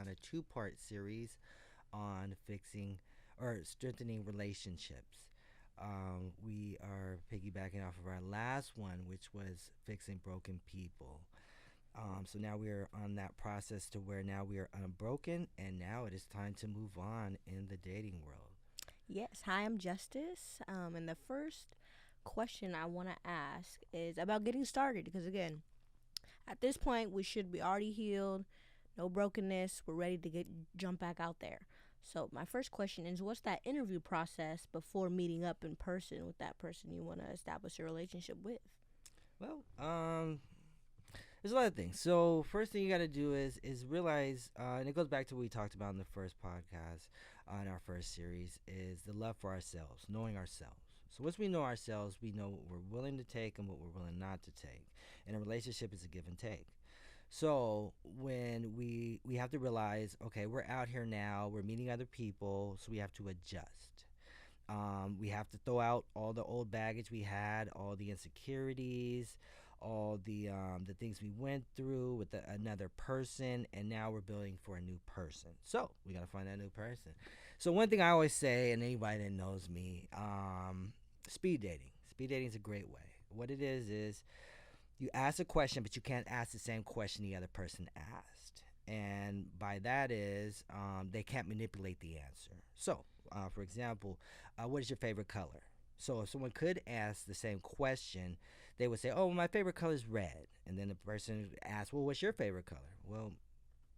on a two-part series on fixing or strengthening relationships. We are piggybacking off of our last one, which was fixing broken people. So now we are on that process to where now we are unbroken, and now it is time to move on in the dating world. Yes, hi, I'm Justice. And the first question I want to ask is about getting started because, again, at this point, we should be already healed, no brokenness, we're ready to jump back out there. So, my first question is what's that interview process before meeting up in person with that person you want to establish a relationship with? Well, there's a lot of things. So first thing you got to do is realize, and it goes back to what we talked about in the first podcast, in our first series, is the love for ourselves, knowing ourselves. So once we know ourselves, we know what we're willing to take and what we're willing not to take. And a relationship is a give and take. So when we have to realize, okay, we're out here now, we're meeting other people, so we have to adjust. We have to throw out all the old baggage we had, all the insecurities, all the things we went through with another person, and now we're building for a new person. So we gotta find that new person. So one thing I always say, and anybody that knows me, speed dating. Speed dating is a great way. What it is you ask a question, but you can't ask the same question the other person asked. And by that is they can't manipulate the answer. So, for example, what is your favorite color? So if someone could ask the same question, they would say, "Oh, my favorite color is red." And then the person asks, "Well, what's your favorite color?" "Well,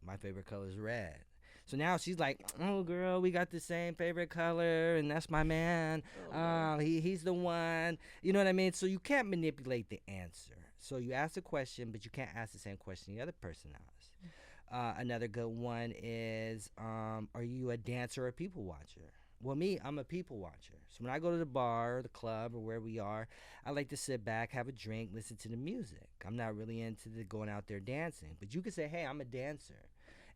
my favorite color is red." So now she's like, "Oh, girl, we got the same favorite color, and that's my man. Oh, Lord. He's the one." You know what I mean? So you can't manipulate the answer. So you ask a question, but you can't ask the same question the other person asked. Another good one is, are you a dancer or a people watcher? Well, me, I'm a people watcher. So when I go to the bar, or the club, or where we are, I like to sit back, have a drink, listen to the music. I'm not really into the going out there dancing. But you could say, "Hey, I'm a dancer."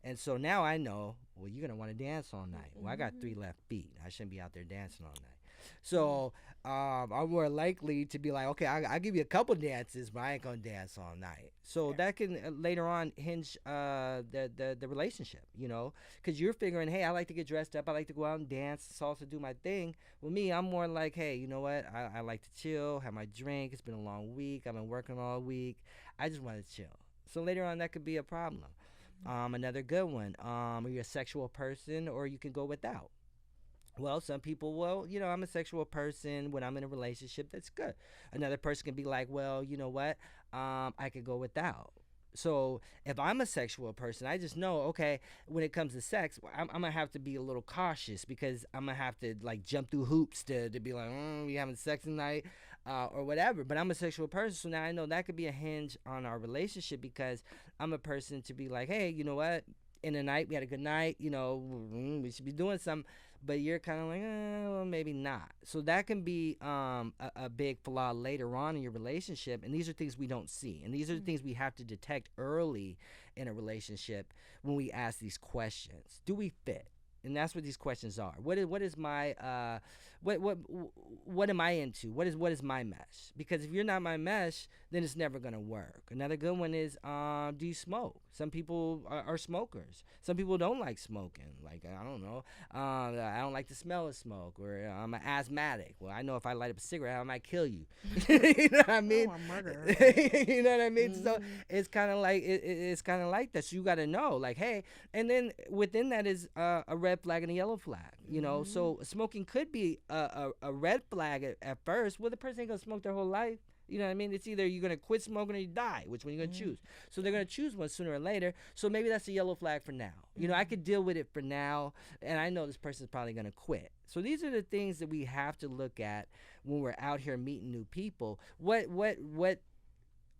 And so now I know, well, you're going to want to dance all night. Well, I got Mm-hmm. three left feet. I shouldn't be out there dancing all night. So I'm more likely to be like, okay, I'll give you a couple dances, but I ain't gonna dance all night. So Fair. that can later on hinge the relationship, because you're figuring, hey, I like to get dressed up, I like to go out and dance, salsa, do my thing. With me, I'm more like, hey, you know what? I like to chill, have my drink. It's been a long week. I've been working all week. I just want to chill. So later on, that could be a problem. Another good one. Are you a sexual person, or you can go without? Well, some people, well, I'm a sexual person when I'm in a relationship. That's good. Another person can be like, well, you know what? I could go without. So if I'm a sexual person, I just know, okay, when it comes to sex, I'm gonna have to be a little cautious because I'm gonna have to like jump through hoops to be like, we having sex tonight, or whatever. But I'm a sexual person, so now I know that could be a hinge on our relationship because I'm a person to be like, hey, you know what? In the night, we had a good night. We should be doing something, but you're kind of like, well, maybe not. So that can be a big flaw later on in your relationship. And these are things we don't see. And these are the things we have to detect early in a relationship when we ask these questions. Do we fit? And that's what these questions are. What is my what am I into? What is my mesh? Because if you're not my mesh, then it's never gonna work. Another good one is, do you smoke? Some people are smokers. Some people don't like smoking. Like, I don't know, I don't like the smell of smoke, or I'm an asthmatic. Well, I know if I light up a cigarette, I might kill you. You know what I Oh, mean? a murderer. You know what I mean? So Mm-hmm. it's kind of like it's kind of like that. So you got to know, like, hey, and then within that is a red flag and a yellow flag. Mm-hmm. So smoking could be a red flag at first. Well, the person ain't gonna smoke their whole life. You know what I mean? It's either you're gonna quit smoking or you die. Which one you gonna choose? So they're gonna choose one sooner or later. So maybe that's a yellow flag for now. I Mm-hmm. could deal with it for now, and I know this person's probably gonna quit. So these are the things that we have to look at when we're out here meeting new people. What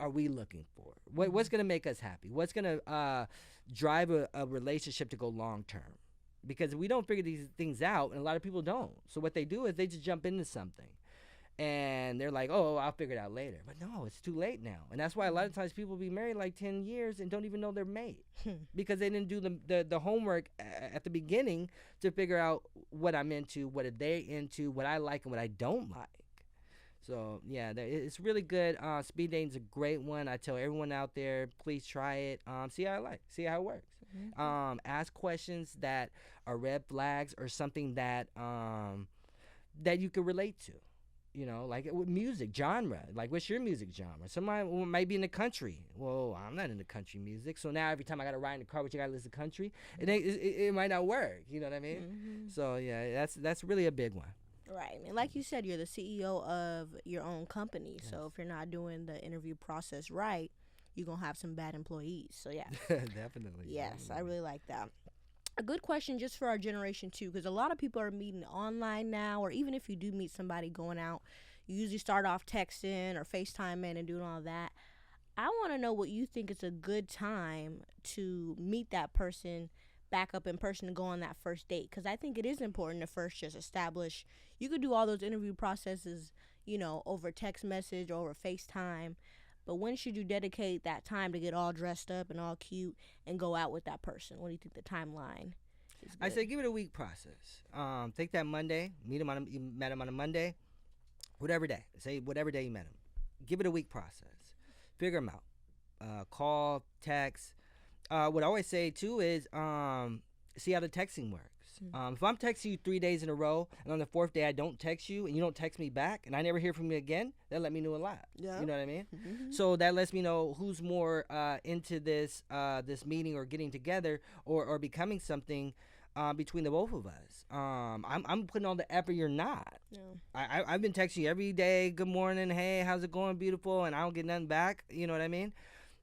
are we looking for? What's gonna make us happy? What's gonna drive a relationship to go long term? Because we don't figure these things out, and a lot of people don't. So what they do is they just jump into something and they're like, "Oh, I'll figure it out later." But no, it's too late now, and that's why a lot of times people be married like 10 years and don't even know their mate Mm-hmm. because they didn't do the homework at the beginning to figure out what I'm into, what are they into, what I like and what I don't like. So yeah, it's really good. Speed dating's a great one. I tell everyone out there, please try it. See how it works. Ask questions that are red flags or something that that you can relate to. You know, like with music genre. Like, what's your music genre? Somebody might be in the country. Well, I'm not into country music, so now every time I gotta ride in the car, but you gotta listen to country, it might not work. You know what I mean? So yeah, that's really a big one. Right. And like you said, you're the CEO of your own company. So if you're not doing the interview process right, you're going to have some bad employees. So yeah. Definitely. Yes, Definitely. I really like that. A good question just for our generation too, because a lot of people are meeting online now, or even if you do meet somebody going out, you usually start off texting or FaceTiming and doing all that. I want to know what you think is a good time to meet that person back up in person to go on that first date, because I think it is important to first just establish. You could do all those interview processes, over text message or over FaceTime, but when should you dedicate that time to get all dressed up and all cute and go out with that person? What do you think the timeline is? I say give it a week process. Take that Monday, you met him on a Monday, whatever day. Say whatever day you met him. Give it a week process. Figure him out. Call, text. What I always say too is see how the texting works. If I'm texting you 3 days in a row and on the fourth day I don't text you and you don't text me back and I never hear from you again, that let me know a lot. Yeah. You know what I mean? So that lets me know who's more into this meeting or getting together or becoming something between the both of us. I'm putting all the effort. You're not. Yeah. I've been texting you every day. Good morning. Hey, how's it going? Beautiful. And I don't get nothing back. You know what I mean?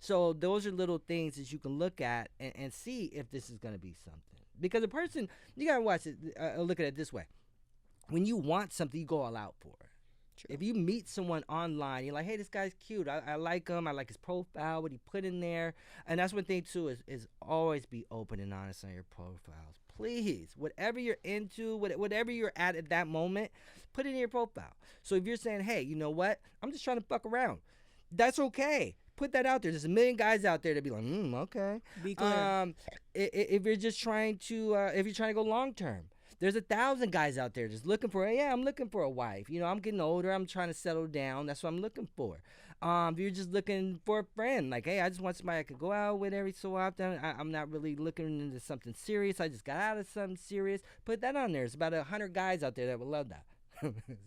So those are little things that you can look at and see if this is going to be something. Because a person, you got to watch it, look at it this way. When you want something, you go all out for it. True. If you meet someone online, you're like, hey, this guy's cute. I like him. I like his profile, what he put in there. And that's one thing, too, is always be open and honest on your profiles. Please, whatever you're into, whatever you're at that moment, put it in your profile. So if you're saying, hey, you know what? I'm just trying to fuck around. That's okay. Put that out there. There's a million guys out there that be like, okay. Be clear. If you're just trying to, if you're trying to go long term, there's 1,000 guys out there just looking for, I'm looking for a wife. You know, I'm getting older. I'm trying to settle down. That's what I'm looking for. If you're just looking for a friend, like, hey, I just want somebody I could go out with every so often. I'm not really looking into something serious. I just got out of something serious. Put that on there. There's about 100 guys out there that would love that.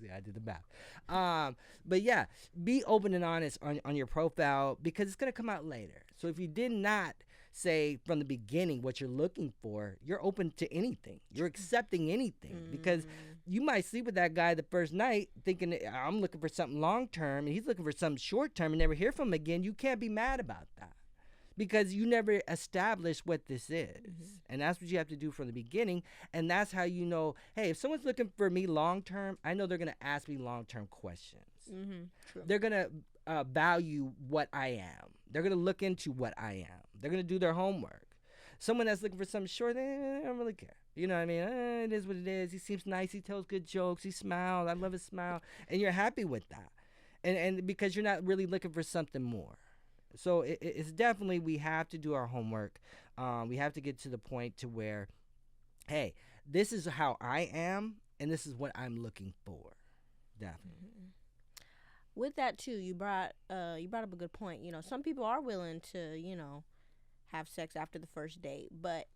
See, I did the math. But yeah, be open and honest on your profile because it's going to come out later. So if you did not say from the beginning what you're looking for, you're open to anything. You're accepting anything because you might sleep with that guy the first night thinking I'm looking for something long term and he's looking for something short term and never hear from him again. You can't be mad about that. Because you never established what this is. And that's what you have to do from the beginning. And that's how you know, hey, if someone's looking for me long term, I know they're going to ask me long term questions. True. They're going to value what I am. They're going to look into what I am. They're going to do their homework. Someone that's looking for something short, they don't really care. You know what I mean? It is what it is. He seems nice. He tells good jokes. He smiles. I love his smile. And you're happy with that. And because you're not really looking for something more. So it's definitely, we have to do our homework. We have to get to the point to where, hey, this is how I am, and this is what I'm looking for. Definitely. With that too, you brought up a good point. Some people are willing to, have sex after the first date, but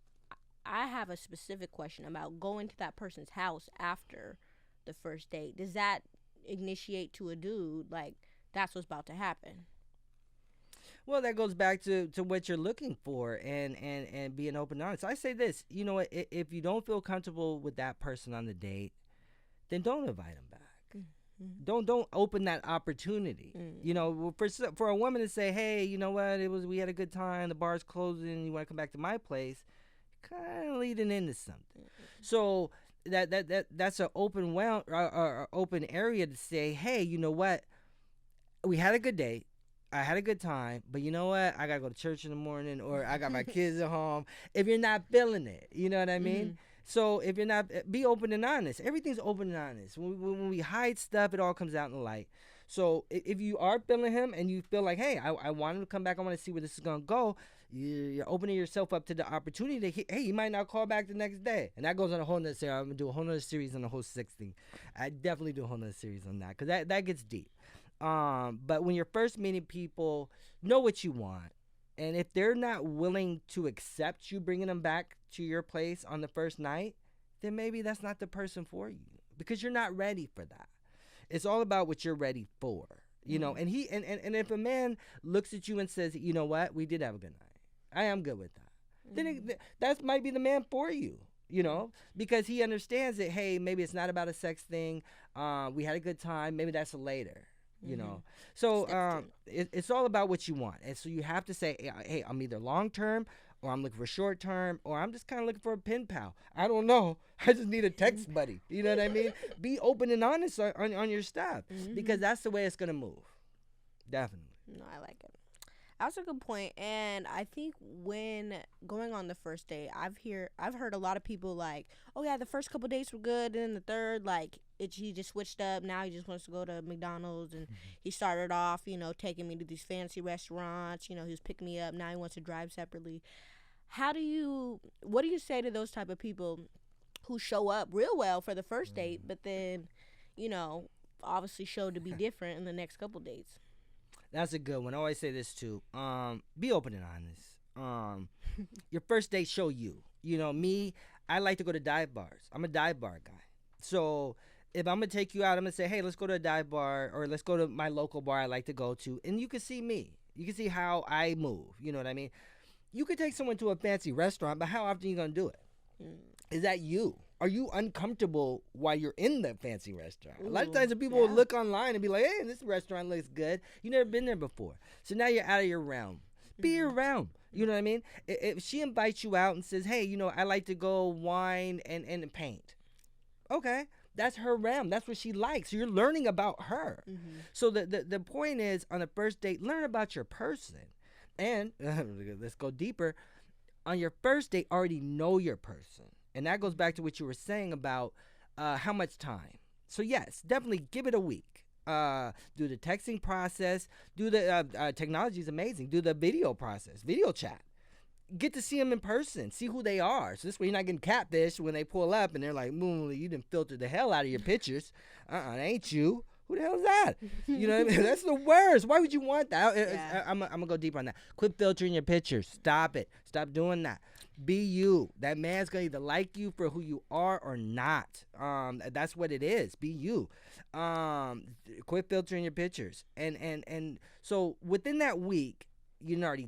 I have a specific question about going to that person's house after the first date. Does that initiate to a dude like that's what's about to happen? Well, that goes back to what you're looking for and being open and honest. I say this, if you don't feel comfortable with that person on the date, then don't invite them back. Don't open that opportunity. For a woman to say, hey, you know what, we had a good time, the bar's closing, you want to come back to my place, kind of leading into something. So that's an open open area to say, hey, you know what, we had a good date. I had a good time, but you know what? I got to go to church in the morning or I got my kids at home. If you're not feeling it, you know what I mean? So if you're not, be open and honest. Everything's open and honest. When we hide stuff, it all comes out in the light. So if you are feeling him and you feel like, hey, I want him to come back. I want to see where this is going to go. You're opening yourself up to the opportunity that, hey, he might not call back the next day. And that goes on a whole nother series. I'm going to do a whole nother series on the whole sex thing. I definitely do a whole nother series on that because that gets deep. But when you're first meeting people, know what you want. And if they're not willing to accept you bringing them back to your place on the first night, then maybe that's not the person for you because you're not ready for that. It's all about what you're ready for, you know. And and if a man looks at you and says, you know what, we did have a good night, I am good with that, then that might be the man for you, you know, because he understands that, hey, maybe it's not about a sex thing. We had a good time. Maybe that's later, you know. So it's all about what you want. And so you have to say, hey, I'm either long term or I'm looking for short term, or I'm just kind of looking for a pen pal. I don't know. I just need a text buddy. You know what I mean? Be open and honest on your stuff because that's the way it's going to move. Definitely. No, I like it. That's a good point. And I think when going on the first date, I've heard a lot of people like, oh yeah, the first couple dates were good, and then the third, like he just switched up. Now he just wants to go to McDonald's, and he started off, you know, taking me to these fancy restaurants. You know, he was picking me up. Now he wants to drive separately. What do you say to those type of people who show up real well for the first date, but then, you know, obviously show to be different in the next couple dates? That's a good one. I always say this too. Be open and honest. Your first date show you. You know, me, I like to go to dive bars. I'm a dive bar guy. So if I'm going to take you out, I'm going to say, hey, let's go to a dive bar, or let's go to my local bar I like to go to. And you can see me. You can see how I move. You know what I mean? You could take someone to a fancy restaurant, but how often are you going to do it? Is that you? Are you uncomfortable while you're in the fancy restaurant? A lot of times people will look online and be like, hey, this restaurant looks good. You never been there before. So now you're out of your realm. Be your realm. You know what I mean? If she invites you out and says, hey, you know, I like to go wine and paint. Okay. That's her realm. That's what she likes. So you're learning about her. So the point is, on the first date, learn about your person. And let's go deeper. On your first date, already know your person. And that goes back to what you were saying about how much time. So yes, definitely give it a week. Do the texting process. Do the technology is amazing. Do the video process, video chat. Get to see them in person. See who they are. So this way you're not getting catfish when they pull up and they're like, you didn't filter the hell out of your pictures. It ain't you. Who the hell is that? You know what I mean? That's the worst. Why would you want that? I'm going to go deeper on that. Quit filtering your pictures. Stop it. Stop doing that. Be you. That man's going to either like you for who you are or not. That's what it is. Be you. Quit filtering your pictures. And so within that week, you already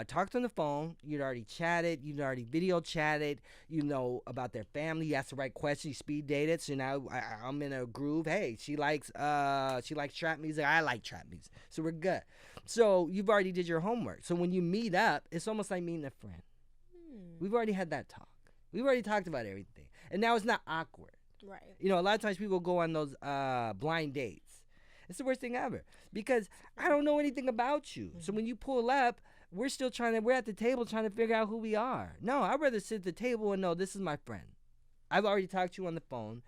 talked on the phone, you'd already chatted, you'd already video chatted, you know about their family, you asked the right questions, you speed dated. So now I'm in a groove. Hey, she likes trap music, I like trap music, so we're good. So you've already did your homework. So when you meet up, it's almost like meeting a friend. We've already had that talk. We've already talked about everything, and now it's not awkward. Right. You know, a lot of times people go on those blind dates. It's the worst thing ever because I don't know anything about you. So when you pull up, we're at the table trying to figure out who we are. No, I'd rather sit at the table and know this is my friend. I've already talked to you on the phone.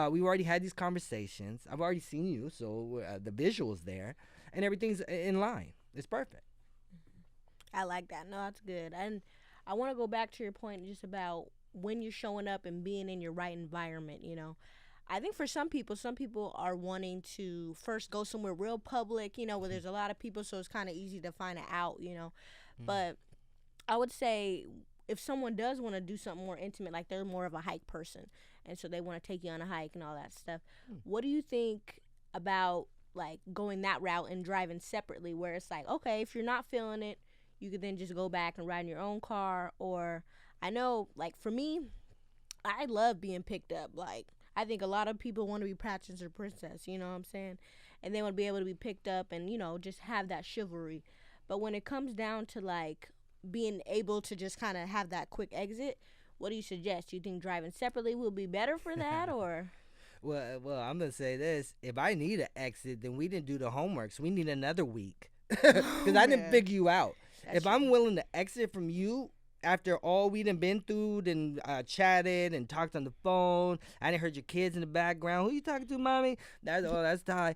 We've already had these conversations. I've already seen you, so the visual's there, and everything's in line. It's perfect. I like that. No, that's good. And I want to go back to your point just about when you're showing up and being in your right environment, you know. I think for some people are wanting to first go somewhere real public, you know, where there's a lot of people, so it's kind of easy to find it out, you know. But I would say if someone does want to do something more intimate, like they're more of a hike person, and so they want to take you on a hike and all that stuff, what do you think about, like, going that route and driving separately, where it's like, okay, if you're not feeling it, you could then just go back and ride in your own car? Or I know, like, for me, I love being picked up. Like, I think a lot of people want to be princess or princess, you know what I'm saying? And they want to be able to be picked up and, you know, just have that chivalry. But when it comes down to, like, being able to just kind of have that quick exit, what do you suggest? Do you think driving separately will be better for that, or? Well, I'm going to say this. If I need an exit, then we didn't do the homework, so we need another week. Because I didn't figure you out. That's true. I'm willing to exit from you after all we done been through and chatted and talked on the phone, I done heard your kids in the background. Who you talking to, mommy? That's Ty.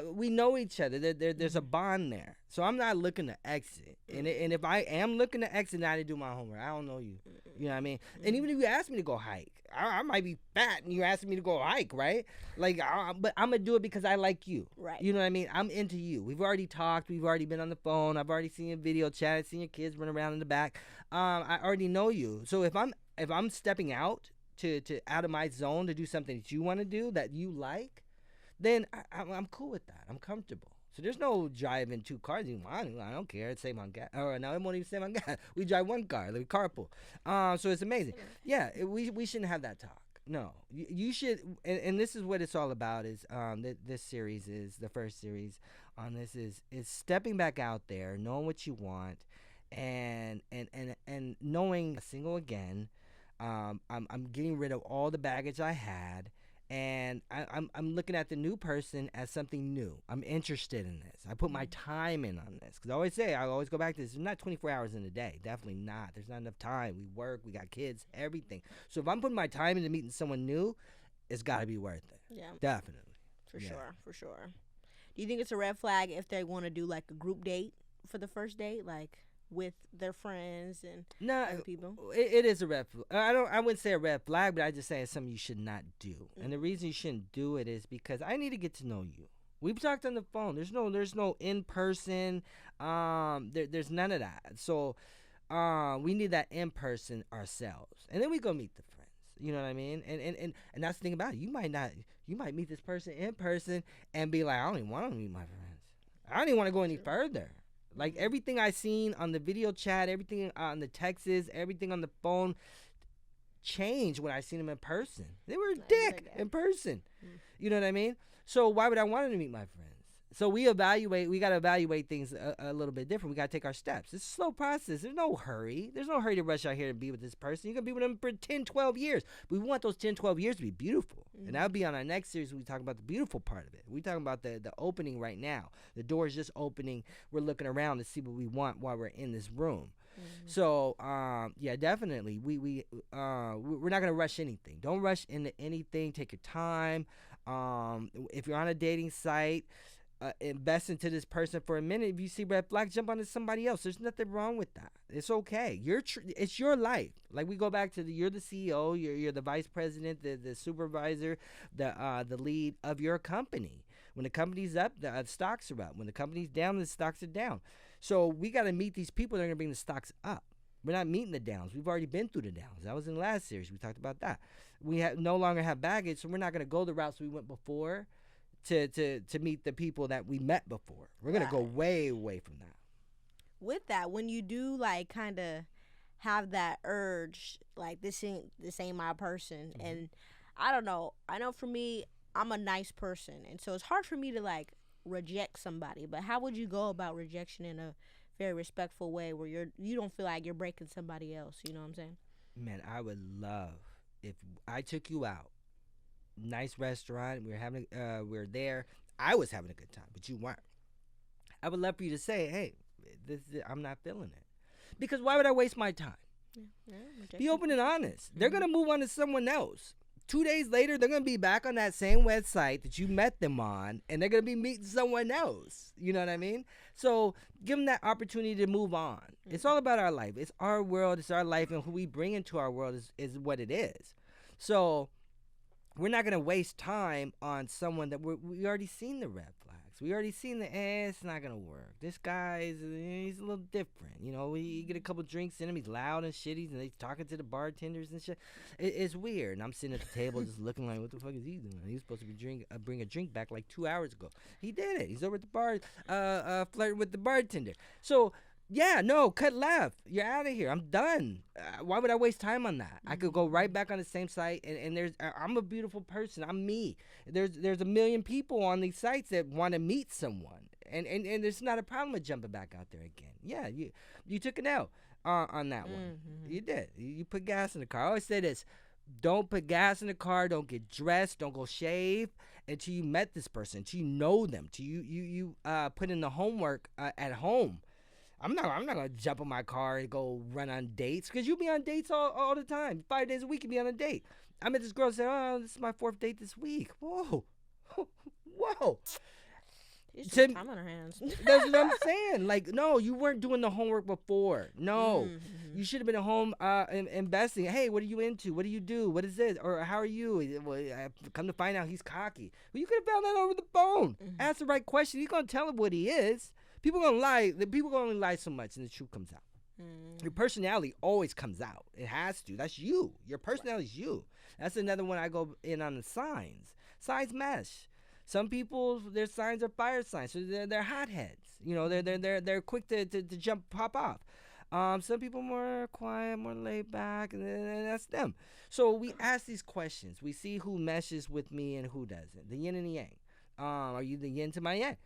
We know each other. There's a bond there. So I'm not looking to exit. And if I am looking to exit, then I didn't do my homework. I don't know you. You know what I mean? And even if you ask me to go hike, I might be fat and you're asking me to go hike, right? Like, but I'm gonna do it because I like you. Right. You know what I mean? I'm into you. We've already talked. We've already been on the phone. I've already seen your video chat. I've seen your kids run around in the back. I already know you. So if I'm stepping out to out of my zone to do something that you want to do that you like, then I'm cool with that. I'm comfortable. So there's no driving two cars. I don't care. It's same on gas. Or no, it won't even save on gas. We drive one car, like carpool. So it's amazing. Yeah, we shouldn't have that talk. No, you should. And this is what it's all about. Is this series is the first series on this is stepping back out there, knowing what you want, and knowing single again. I'm getting rid of all the baggage I had, and I'm looking at the new person as something new. I'm interested in this. I put my time in on this because I always go back to this. There's not 24 hours in a day. Definitely not. There's not enough time. We work. We got kids. Everything. So if I'm putting my time into meeting someone new, it's got to be worth it. Yeah. Definitely. For sure. Do you think it's a red flag if they want to do like a group date for the first date, like with their friends and other people? It is a red flag. I wouldn't say a red flag, but I just say it's something you should not do. And the reason you shouldn't do it is because I need to get to know you. We've talked on the phone. There's no in person. There's none of that. So we need that in person ourselves, and then we go meet the friends. You know what I mean? And that's the thing about it. You might meet this person in person and be like, I don't even want to meet my friends. I don't even want to go any further. Like everything I seen on the video chat, everything on the texts, everything on the phone changed when I seen them in person. They were a dick in person. You know what I mean? So why would I want to meet my friends? So we got to evaluate things a little bit different. We got to take our steps. It's a slow process. There's no hurry. There's no hurry to rush out here to be with this person. You're going to be with them for 10, 12 years. But we want those 10, 12 years to be beautiful. And that'll be on our next series when we talk about the beautiful part of it. We're talking about the opening right now. The door's just opening. We're looking around to see what we want while we're in this room. So, yeah, definitely. We're not going to rush anything. Don't rush into anything. Take your time. If you're on a dating site, invest into this person for a minute. If you see red flags, jump onto somebody else. There's nothing wrong with that. It's okay. It's your life. Like we go back to you're the CEO, you're the vice president, the supervisor, the lead of your company. When the company's up, the stocks are up. When the company's down, the stocks are down. So we got to meet these people that are going to bring the stocks up. We're not meeting the downs. We've already been through the downs. That was in the last series. We talked about that. We no longer have baggage, so we're not going to go the routes we went before to meet the people that we met before. We're going to go way away from that. With that, when you do like kind of have that urge, like this ain't my person, and I don't know. I know for me, I'm a nice person, and so it's hard for me to like reject somebody. But how would you go about rejection in a very respectful way where you don't feel like you're breaking somebody else? You know what I'm saying? Man, I would love if I took you out. Nice restaurant. We're there. I was having a good time, but you weren't. I would love for you to say, "Hey, I'm not feeling it," because why would I waste my time? Be open and honest. They're gonna move on to someone else. 2 days later, they're gonna be back on that same website that you met them on, and they're gonna be meeting someone else. You know what I mean? So give them that opportunity to move on. It's all about our life. It's our world. It's our life, and who we bring into our world is what it is. So we're not going to waste time on someone that we already seen the red flags. We already seen it's not going to work. This guy, he's a little different. You know, you get a couple drinks in him. He's loud and shitty, and he's talking to the bartenders and shit. It's weird. And I'm sitting at the table just looking like, what the fuck is he doing? He was supposed to be bring a drink back like 2 hours ago. He did it. He's over at the bar flirting with the bartender. So, yeah, no, cut left. You're out of here. I'm done. Why would I waste time on that? I could go right back on the same site, and I'm a beautiful person. I'm me. There's a million people on these sites that want to meet someone, and there's not a problem with jumping back out there again. Yeah, you took an L on that one. You did. You put gas in the car. I always say this: don't put gas in the car. Don't get dressed. Don't go shave until you met this person. Until you know them. Until you put in the homework at home. I'm not gonna jump in my car and go run on dates, because you be on dates all the time. 5 days a week you be on a date. I met this girl and said, "Oh, this is my 4th date this week." Whoa. Whoa. It's too much To, time on our hands. that's what I'm saying. Like, no, you weren't doing the homework before. No, Mm-hmm. you should have been at home investing. Hey, what are you into? What do you do? What is this? Or how are you? Well, I come to find out he's cocky. Well, you could have found that over the phone. Mm-hmm. Ask the right question. You're gonna tell him what he is. People gonna lie. The people gonna only lie so much, and the truth comes out. Mm-hmm. Your personality always comes out. It has to. That's you. Your personality is you. That's another one I go in on the signs. Signs mesh. Some people, their signs are fire signs, so they're hotheads. You know, they're quick to jump, pop off. Some people more quiet, more laid back, and that's them. So we ask these questions. We see who meshes with me and who doesn't. The yin and the yang. Are you the yin to my yang?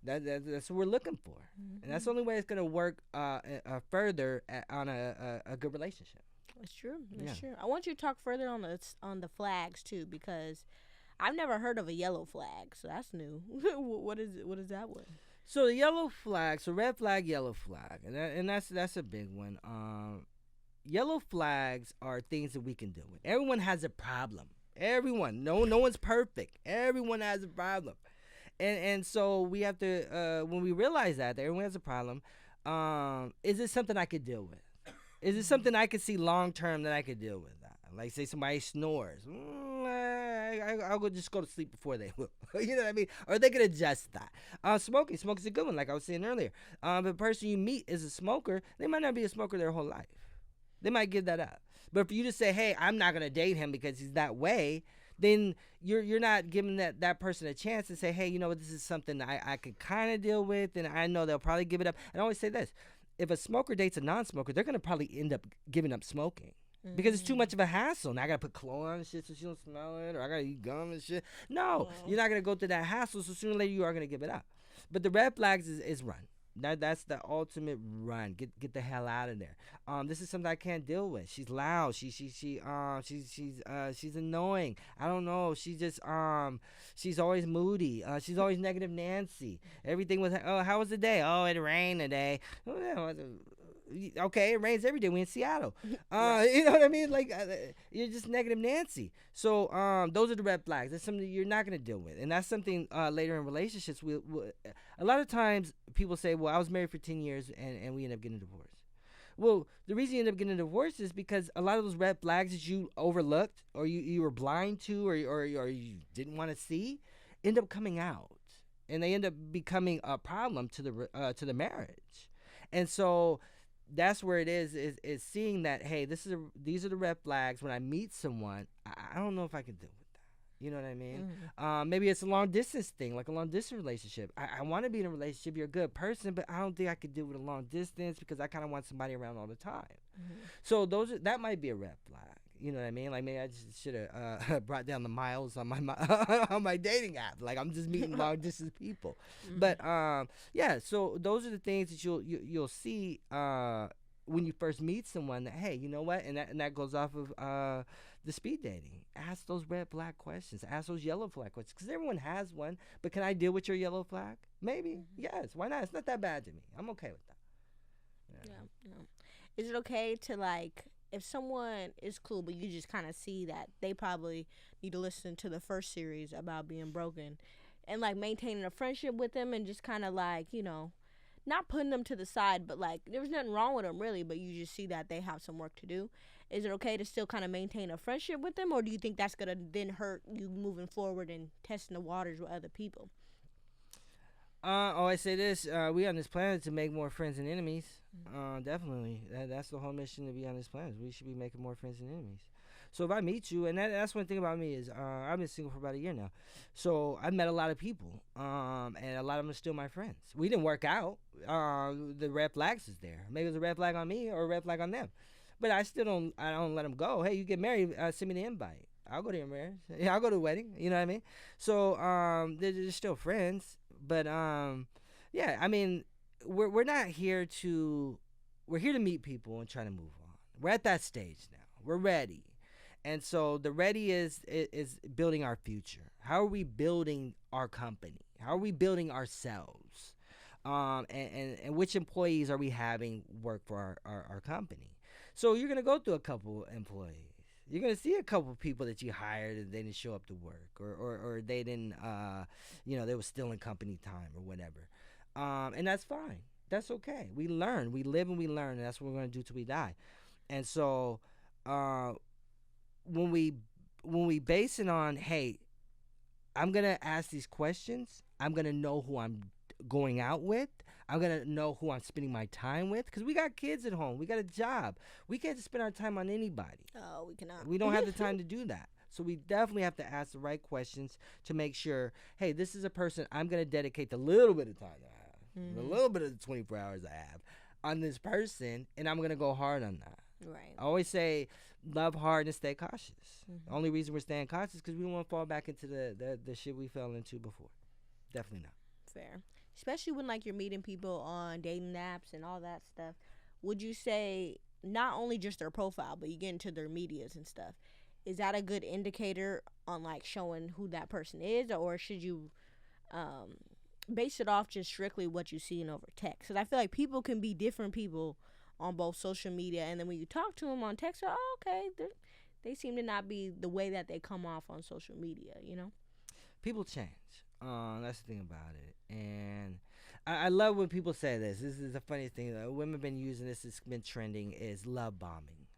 That's what we're looking for, and that's the only way it's gonna work further on a good relationship. That's true. That's Yeah. true. I want you to talk further on the flags too, because I've never heard of a yellow flag, so that's new. What is it? What is that one? So the yellow flag, so red flag, yellow flag, and that's a big one. Yellow flags are things that we can deal with. Everyone has a problem. Everyone, no one's perfect. Everyone has a problem, and so we have to when we realize that everyone has a problem. Is it something I could deal with? Is it something I could see long term that I could deal with? Like, say somebody snores. I'll just go to sleep before they will. You know what I mean? Or they can adjust that. Smoking's a good one, like I was saying earlier. If a person you meet is a smoker, they might not be a smoker their whole life. They might give that up. But for you to say, hey, I'm not going to date him because he's that way, then you're not giving that person a chance to say, hey, you know what, this is something I could kind of deal with, and I know they'll probably give it up. And I always say this. If a smoker dates a non-smoker, they're going to probably end up giving up smoking. Because it's too much of a hassle. Now I gotta put cologne on and shit so she don't smell it, or I gotta eat gum and shit. No, you're not gonna go through that hassle. So sooner or later you are gonna give it up. But the red flags is run. That's the ultimate run. Get the hell out of there. This is something I can't deal with. She's loud. She's annoying. I don't know. She's always moody. She's always negative Nancy. Everything was, oh, how was the day? Oh, it rained today. Oh, yeah, okay, it rains every day. We in Seattle. Right. You know what I mean? Like, you're just negative Nancy. So those are the red flags. That's something you're not going to deal with. And that's something later in relationships. A lot of times people say, well, I was married for 10 years and we ended up getting divorced. Well, the reason you end up getting divorced is because a lot of those red flags that you overlooked or you were blind to or you didn't want to see end up coming out. And they end up becoming a problem to the marriage. And so that's where it is seeing that, hey, these are the red flags. When I meet someone, I don't know if I can deal with that. You know what I mean? Maybe it's a long distance thing, like a long distance relationship. I want to be in a relationship. You're a good person, but I don't think I could deal with a long distance because I kind of want somebody around all the time. So that might be a red flag. You know what I mean? Like, maybe I just should have brought down the miles on my on my dating app. Like, I'm just meeting long distance people. But yeah. So those are the things that you'll see when you first meet someone. That, hey, you know what? And that goes off of the speed dating. Ask those red flag questions. Ask those yellow flag questions. Because everyone has one. But can I deal with your yellow flag? Maybe. Yes. Why not? It's not that bad to me. I'm okay with that. Yeah. Is it okay to, like, if someone is cool, but you just kind of see that they probably need to listen to the first series about being broken and, like, maintaining a friendship with them and just kind of, like, you know, not putting them to the side, but, like, there's nothing wrong with them, really, but you just see that they have some work to do. Is it okay to still kind of maintain a friendship with them, or do you think that's going to then hurt you moving forward and testing the waters with other people? I say this: we on this planet to make more friends and enemies. Definitely, that's the whole mission to be on this planet. We should be making more friends and enemies. So if I meet you, and that's one thing about me is I've been single for about a year now, so I've met a lot of people, and a lot of them are still my friends. We didn't work out. The red flags is there. Maybe it's a red flag on me or a red flag on them, but I don't let them go. Hey, you get married? Send me the invite. I'll go to your marriage. Yeah, I'll go to the wedding. You know what I mean? So they're still friends. But yeah, I mean, we're not here to meet people and try to move on. We're at that stage now. We're ready, and so the ready is building our future. How are we building our company? How are we building ourselves? And which employees are we having work for our company? So you're gonna go through a couple employees. You're gonna see a couple people that you hired and they didn't show up to work, or they didn't, they were still in company time or whatever, and that's fine. That's okay. We learn, we live, and we learn, and that's what we're gonna do till we die. And so, uh, when we base it on, hey, I'm gonna ask these questions. I'm gonna know who I'm going out with. I'm gonna know who I'm spending my time with, because we got kids at home. We got a job. We can't just spend our time on anybody. Oh, we cannot. We don't have the time to do that. So we definitely have to ask the right questions to make sure, hey, this is a person I'm gonna dedicate the little bit of time I have, the little bit of the 24 hours I have on this person, and I'm gonna go hard on that. Right. I always say, love hard and stay cautious. The only reason we're staying cautious is because we don't want to fall back into the shit we fell into before. Definitely not. Fair. Especially when like you're meeting people on dating apps and all that stuff. Would you say not only just their profile, but you get into their medias and stuff? Is that a good indicator on like showing who that person is, or should you base it off just strictly what you see over text? Because I feel like people can be different people on both social media, and then when you talk to them on text, oh, okay, they seem to not be the way that they come off on social media, you know? People change. That's the thing about it. And I love when people say this. This is the funniest thing. Women have been using this. It's been trending. Is love bombing.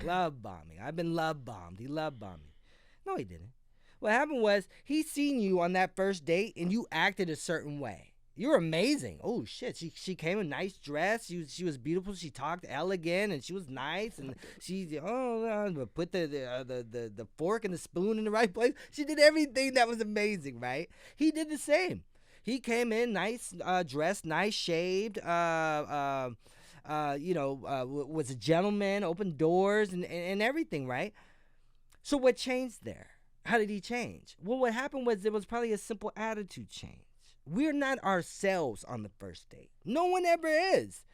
Love bombing. I've been love bombed. He love bombed me. No, he didn't. What happened was he seen you on that first date and you acted a certain way. You were amazing. Oh shit! She came in a nice dress. She was beautiful. She talked elegant and she was nice. And she put the fork and the spoon in the right place. She did everything that was amazing, right? He did the same. He came in nice, dressed, nice, shaved. Was a gentleman, opened doors and everything, right? So what changed there? How did he change? Well, what happened was there was probably a simple attitude change. We're not ourselves on the first date. No one ever is.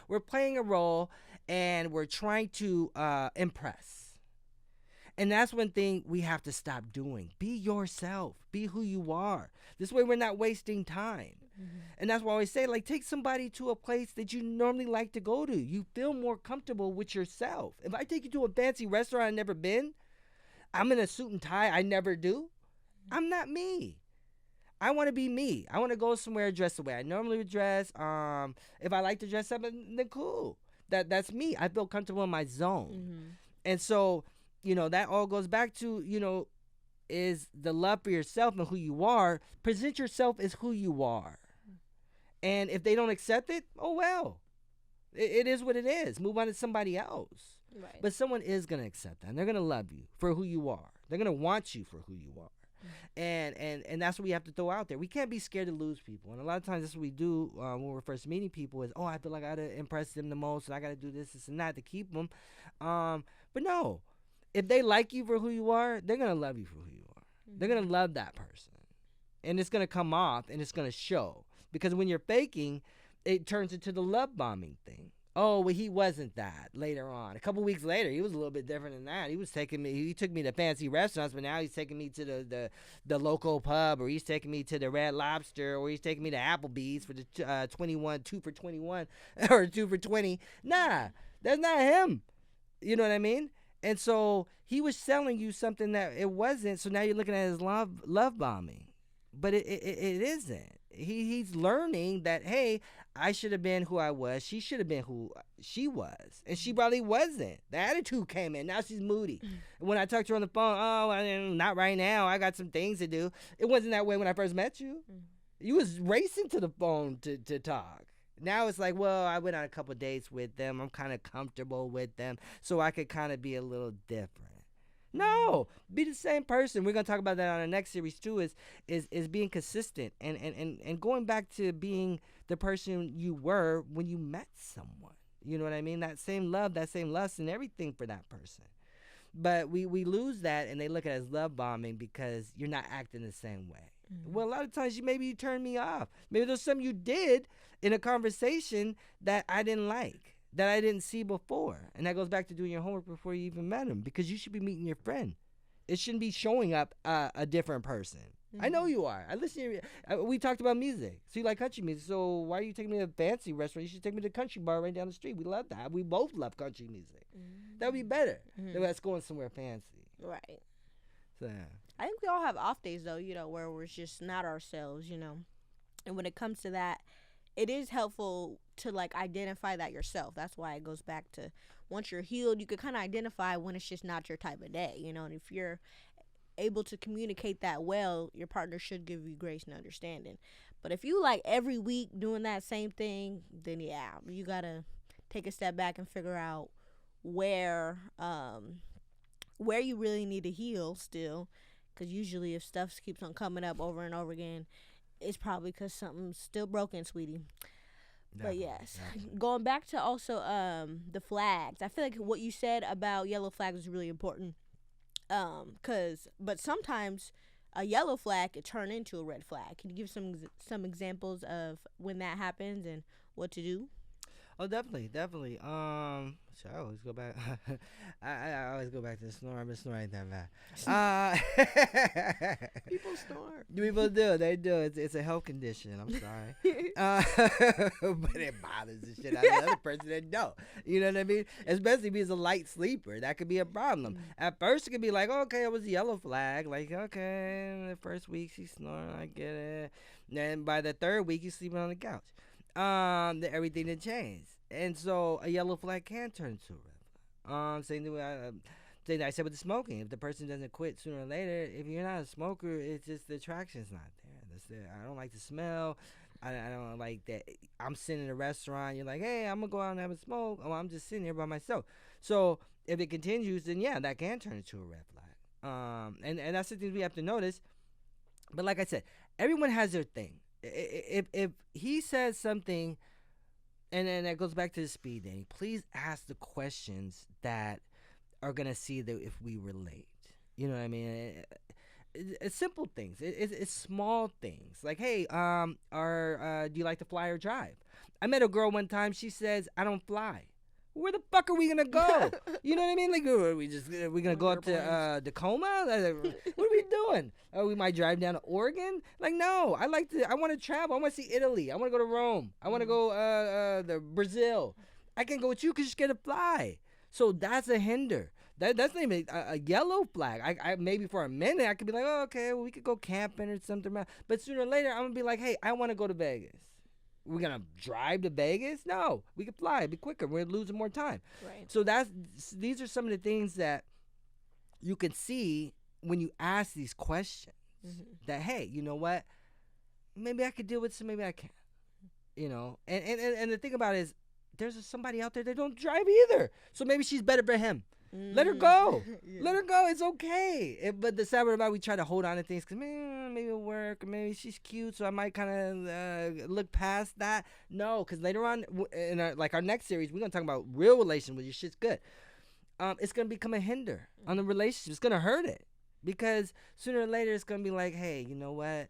We're playing a role and we're trying to impress. And that's one thing we have to stop doing. Be yourself. Be who you are. This way we're not wasting time. And that's why I always say, like, take somebody to a place that you normally like to go to. You feel more comfortable with yourself. If I take you to a fancy restaurant I've never been, I'm in a suit and tie I never do, I'm not me. I want to be me. I want to go somewhere dressed the way I normally would dress. If I like to dress up, then cool. That's me. I feel comfortable in my zone. And so, that all goes back to, is the love for yourself and who you are. Present yourself as who you are. And if they don't accept it, oh well. It is what it is. Move on to somebody else. Right. But someone is going to accept that. And they're going to love you for who you are. They're going to want you for who you are. And that's what we have to throw out there. We can't be scared to lose people. And a lot of times that's what we do when we're first meeting people is, I feel like I got to impress them the most and I got to do this and that to keep them. But no, if they like you for who you are, they're going to love you for who you are. They're going to love that person. And it's going to come off and it's going to show. Because when you're faking, it turns into the love bombing thing. Oh, well, he wasn't that later on. A couple weeks later, he was a little bit different than that. He took me to fancy restaurants, but now he's taking me to the local pub, or he's taking me to the Red Lobster, or he's taking me to Applebee's for the 2 for 21, or 2 for 20. Nah, that's not him. You know what I mean? And so he was selling you something that it wasn't, so now you're looking at his love bombing. But it isn't. He's learning that, hey, I should have been who I was. She should have been who she was. And she probably wasn't. The attitude came in. Now she's moody. When I talked to her on the phone, not right now. I got some things to do. It wasn't that way when I first met you. You was racing to the phone to talk. Now it's like, well, I went on a couple dates with them. I'm kind of comfortable with them. So I could kind of be a little different. No, be the same person. We're gonna talk about that on the next series too. Is being consistent and going back to being the person you were when you met someone. You know what I mean? That same love, that same lust, and everything for that person. But we lose that, and they look at it as love bombing because you're not acting the same way. Well, a lot of times maybe you turned me off. Maybe there's something you did in a conversation that I didn't like, that I didn't see before. And that goes back to doing your homework before you even met him, because you should be meeting your friend. It shouldn't be showing up a different person. I know you are. I listen to you. We talked about music. So you like country music. So why are you taking me to a fancy restaurant? You should take me to the country bar right down the street. We love that. We both love country music. That would be better than us going somewhere fancy. Right. So yeah. I think we all have off days though, where we're just not ourselves, And when it comes to that, it is helpful to like identify that yourself. That's why it goes back to once you're healed, you can kind of identify when it's just not your type of day, And if you're able to communicate that well, your partner should give you grace and understanding. But if you like every week doing that same thing, then yeah, you gotta take a step back and figure out where you really need to heal still. Because usually if stuff keeps on coming up over and over again, it's probably because something's still broken, sweetie. But yes, going back to also the flags. I feel like what you said about yellow flags is really important. But sometimes a yellow flag could turn into a red flag. Can you give some examples of when that happens and what to do? Oh, definitely. So I always go back. I always go back to the snore. I've been snoring that bad. People snore. People do. They do. It's a health condition. I'm sorry. But it bothers the shit out of the other person that don't. You know what I mean? Especially if he's a light sleeper. That could be a problem. At first, it could be like, okay, it was a yellow flag. Like, okay, in the first week, she's snoring. I get it. And then by the third week, he's sleeping on the couch. Everything had changed, and so a yellow flag can turn into a red flag. Same thing I said with the smoking. If the person doesn't quit sooner or later, if you're not a smoker, it's just the attraction's not there. That's it. I don't like the smell. I don't like that. I'm sitting in a restaurant. You're like, hey, I'm gonna go out and have a smoke. Oh, I'm just sitting here by myself. So if it continues, then yeah, that can turn into a red flag. And that's the things we have to notice. But like I said, everyone has their thing. If he says something, and then that goes back to the speed dating, please ask the questions that are gonna see that if we relate. You know what I mean? It's simple things. It's small things like, hey, do you like to fly or drive? I met a girl one time. She says, I don't fly. Where the fuck are we gonna go? You know what I mean? Like, are we gonna go up to Tacoma? What are we doing? We might drive down to Oregon. Like, no. I want to travel. I want to see Italy. I want to go to Rome. I want to go to Brazil. I can't go with you because you're scared to fly. So that's a hinder. That's not even a yellow flag. I maybe for a minute I could be like, oh, okay, well, we could go camping or something. But sooner or later I'm gonna be like, hey, I want to go to Vegas. We're gonna drive to Vegas? No, we can fly. It'd be quicker. We're losing more time. Right. So these are some of the things that you can see when you ask these questions. That, hey, you know what? Maybe I could deal with this. Maybe I can't. You know. And the thing about it is, there's somebody out there that don't drive either. So maybe she's better for him. Let her go. Yeah. Let her go. It's okay. But the sad part about it, we try to hold on to things because maybe it'll work, or maybe she's cute, so I might kind of look past that. No, because later on in our next series, we're gonna talk about real relations where your shit's good. It's gonna become a hinder on the relationship. It's gonna hurt it because sooner or later it's gonna be like, hey, you know what?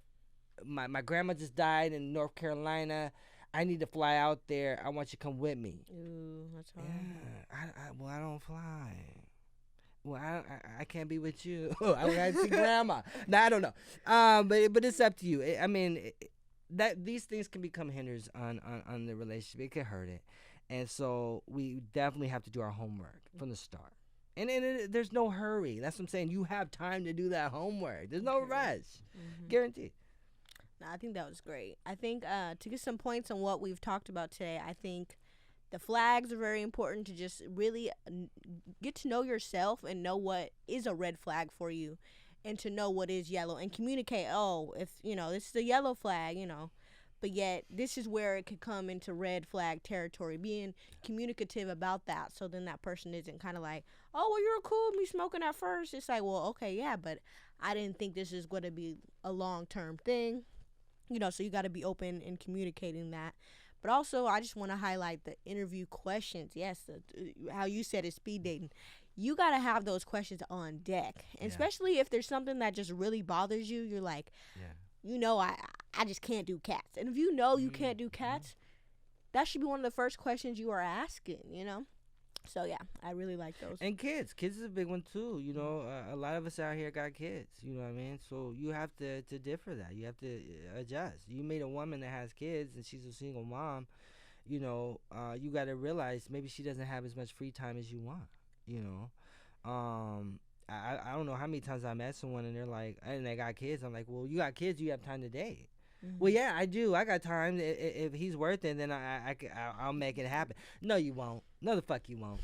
My grandma just died in North Carolina. I need to fly out there. I want you to come with me. Ooh, that's hard. Yeah, I don't fly. Well, I can't be with you. I gotta see grandma. No, I don't know. But it's up to you. I mean, that these things can become hinders on the relationship. It can hurt it, and so we definitely have to do our homework from the start. And there's no hurry. That's what I'm saying. You have time to do that homework. There's no rush. Guaranteed. No, I think that was great. I think to get some points on what we've talked about today, I think the flags are very important to just really get to know yourself and know what is a red flag for you and to know what is yellow and communicate, oh, if, this is a yellow flag, but yet this is where it could come into red flag territory, being communicative about that. So then that person isn't kind of like, oh, well, you're cool with me smoking at first. It's like, well, okay, yeah, but I didn't think this is going to be a long-term thing. So you got to be open in communicating that. But also, I just want to highlight the interview questions. Yes, how you said it's speed dating. You got to have those questions on deck. And especially if there's something that just really bothers you, you're like, I just can't do cats. And if you know you can't do cats, that should be one of the first questions you are asking, So yeah, I really like those. And kids is a big one too. You know, a lot of us out here got kids. You know what I mean? So you have to differ that. You have to adjust. You meet a woman that has kids and she's a single mom. You know, you got to realize maybe she doesn't have as much free time as you want. You know, I don't know how many times I met someone and they're like, and they got kids. I'm like, well, you got kids, you have time to date. Well, yeah, I do. I got time. If he's worth it, then I'll make it happen. No, you won't. No, the fuck you won't.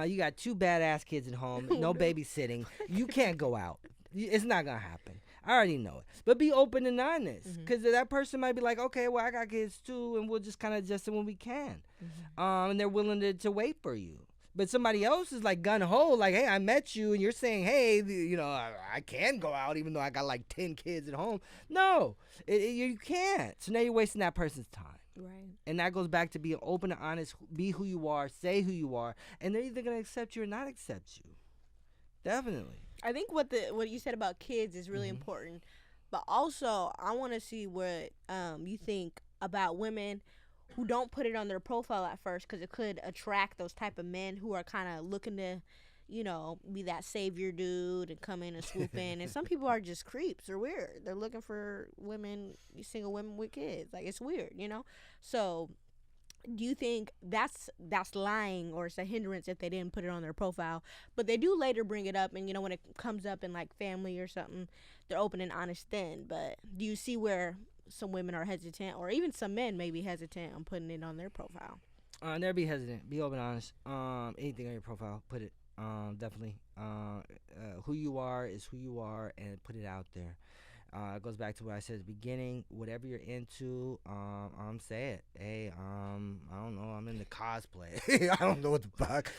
You got two badass kids at home. No babysitting. You can't go out. It's not gonna happen. I already know it. But be open and honest, because that person might be like, okay, well, I got kids too, and we'll just kind of adjust it when we can. And they're willing to wait for you. But somebody else is like gun ho, like, hey, I met you, and you're saying, hey, you know, I can go out even though I got like 10 kids at home. No, you can't. So now you're wasting that person's time. Right. And that goes back to being open and honest, be who you are, say who you are, and they're either going to accept you or not accept you. Definitely. I think what you said about kids is really important. But also, I want to see what you think about women who don't put it on their profile at first, because it could attract those type of men who are kind of looking to, you know, be that savior dude and come in and swoop in. And some people are just creeps or weird. They're looking for women, single women with kids. Like, it's weird, you know? So do you think that's lying, or it's a hindrance if they didn't put it on their profile, but they do later bring it up, and you know, when it comes up in like family or something, they're open and honest then? But do you see where some women are hesitant, or even some men may be hesitant on putting it on their profile? Never be hesitant. Be open and honest. Anything on your profile, put it. Definitely. Who you are is who you are, and put it out there. It goes back to what I said at the beginning. Whatever you're into, say it. Hey, I don't know. I'm into cosplay. I don't know what the fuck.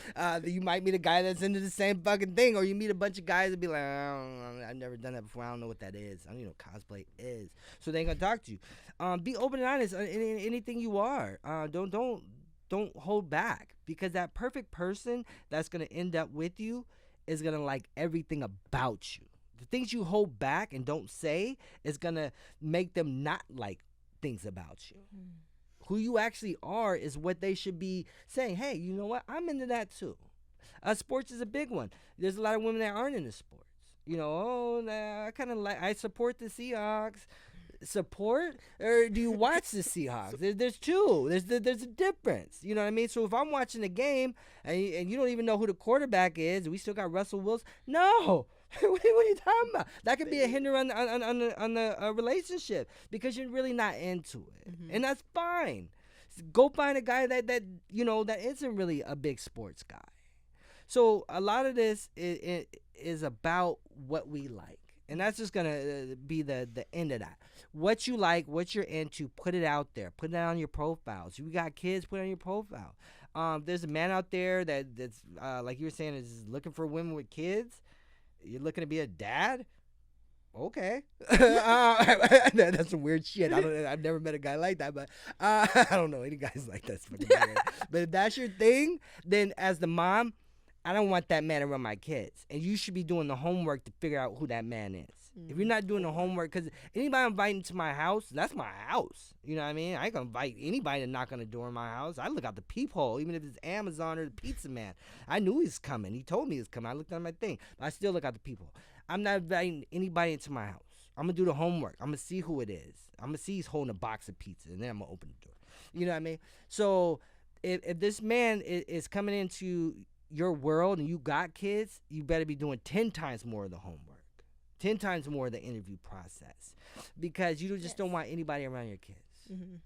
You might meet a guy that's into the same fucking thing, or you meet a bunch of guys and be like, I've never done that before. I don't know what that is. I don't even know what cosplay is. So they ain't gonna talk to you. Be open and honest in anything you are. Don't hold back, because that perfect person that's gonna end up with you is gonna like everything about you. The things you hold back and don't say is going to make them not like things about you. Who you actually are is what they should be saying. Hey, you know what? I'm into that too. Sports is a big one. There's a lot of women that aren't into sports. You know, I kind of like, I support the Seahawks. Support, or do you watch the Seahawks? There's two. There's a difference. You know what I mean? So if I'm watching a game and you don't even know who the quarterback is, we still got Russell Wilson. No. What are you talking about? That could be a hinder on the relationship, because you're really not into it, and that's fine. Go find a guy that you know that isn't really a big sports guy. So a lot of this is about what we like, and that's just gonna be the end of that. What you like, what you're into, put it out there. Put it on your profiles. You got kids, put it on your profile. There's a man out there that's like you were saying, is looking for women with kids. You're looking to be a dad? Okay. That's some weird shit. I've never met a guy like that, but I don't know any guys like that. But if that's your thing, then as the mom, I don't want that man around my kids. And you should be doing the homework to figure out who that man is. If you're not doing the homework, because anybody I'm inviting to my house, that's my house. You know what I mean? I ain't going to invite anybody to knock on the door in my house. I look out the peephole, even if it's Amazon or the pizza man. I knew he was coming. He told me he was coming. I looked at my thing. But I still look out the peephole. I'm not inviting anybody into my house. I'm going to do the homework. I'm going to see who it is. I'm going to see he's holding a box of pizza, and then I'm going to open the door. You know what I mean? So if this man is coming into your world and you got kids, you better be doing 10 times more of the homework. 10 times more of the interview process, because you just don't want anybody around your kids.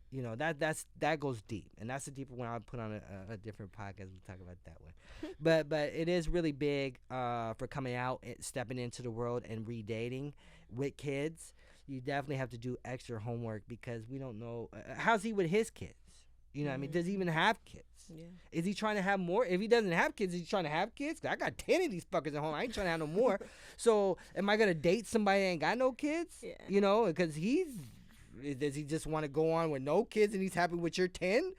You know, that goes deep, and that's a deeper one. I'll put on a different podcast. We'll talk about it that way. but it is really big for coming out and stepping into the world and redating with kids. You definitely have to do extra homework, because we don't know how's he with his kids. You know what I mean? Does he even have kids? Yeah. Is he trying to have more? If he doesn't have kids, is he trying to have kids? 'Cause I got 10 of these fuckers at home. I ain't trying to have no more. So am I going to date somebody that ain't got no kids? Yeah. You know, because does he just want to go on with no kids and he's happy with your 10?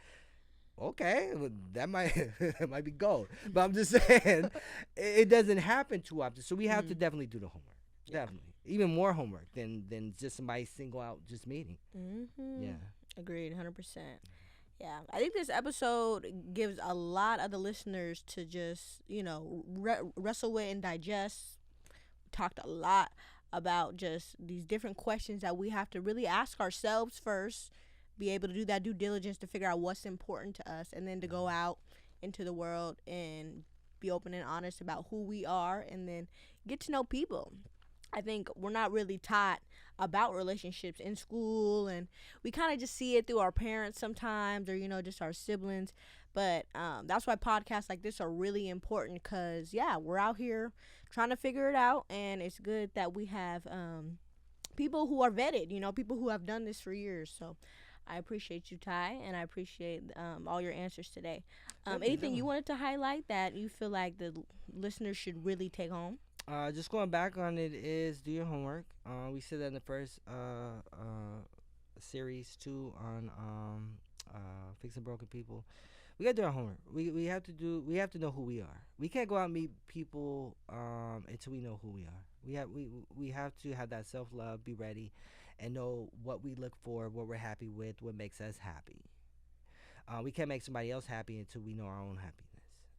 Okay, well, that might be gold. But I'm just saying, it doesn't happen too often. So we have to definitely do the homework. Yeah. Definitely. Even more homework than just somebody single out just meeting. Yeah. Agreed, 100%. Yeah, I think this episode gives a lot of the listeners to just, wrestle with and digest. Talked a lot about just these different questions that we have to really ask ourselves first, be able to do that due diligence to figure out what's important to us, and then to go out into the world and be open and honest about who we are, and then get to know people. I think we're not really taught about relationships in school, and we kind of just see it through our parents sometimes, or just our siblings. But that's why podcasts like this are really important, because yeah, we're out here trying to figure it out, and it's good that we have people who are vetted, people who have done this for years. So I appreciate you, Ty, and I appreciate all your answers today. Anything you wanted to highlight that you feel like the listeners should really take home? Just going back on it is do your homework. We said that in the first series too on fixing broken people. We gotta do our homework. We have to know who we are. We can't go out and meet people until we know who we are. We have to have that self love, be ready, and know what we look for, what we're happy with, what makes us happy. We can't make somebody else happy until we know our own happiness.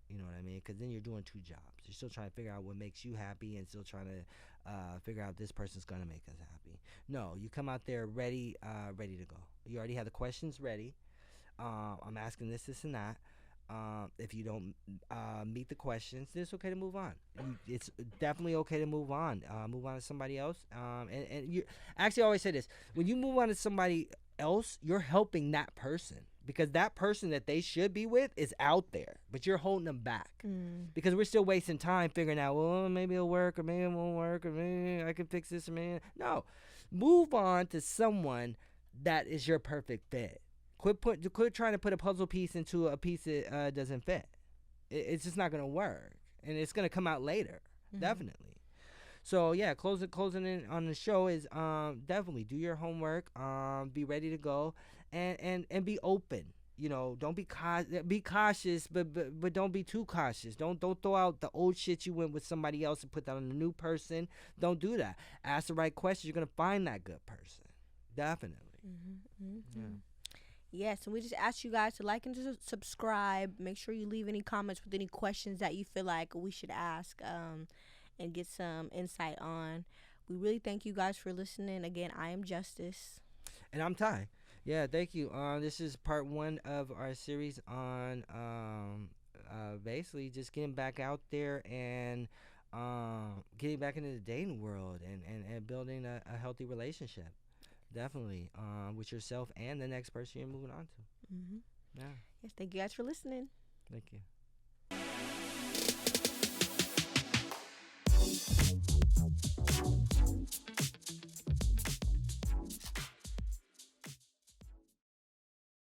You know what I mean? Because then you're doing two jobs. You're still trying to figure out what makes you happy, and still trying to figure out this person's gonna make us happy. No, you come out there ready, ready to go. You already have the questions ready. I'm asking this, and that. If you don't meet the questions, then it's okay to move on. It's definitely okay to move on. Move on to somebody else. And you actually I always say this: when you move on to somebody else, you're helping that person, because that person that they should be with is out there, but you're holding them back because we're still wasting time figuring out, well, maybe it'll work, or maybe it won't work, or maybe I can fix this, or maybe no. Move on to someone that is your perfect fit. Quit trying to put a puzzle piece into a piece that doesn't fit. It's just not gonna work, and it's gonna come out later, definitely. So yeah, closing in on the show is definitely do your homework, be ready to go, and be open. Don't be cautious, but don't be too cautious. Don't throw out the old shit you went with somebody else and put that on a new person. Don't do that. Ask the right questions. You're gonna find that good person, definitely. Yeah. Yes, and we just ask you guys to like and to subscribe. Make sure you leave any comments with any questions that you feel like we should ask, and get some insight on. We really thank you guys for listening. Again, I am Justice. And I'm Ty. Yeah, thank you. This is part 1 of our series on basically just getting back out there and getting back into the dating world, and building a healthy relationship. Definitely, with yourself and the next person you're moving on to. Mm-hmm. Yeah. Yes, thank you guys for listening. Thank you.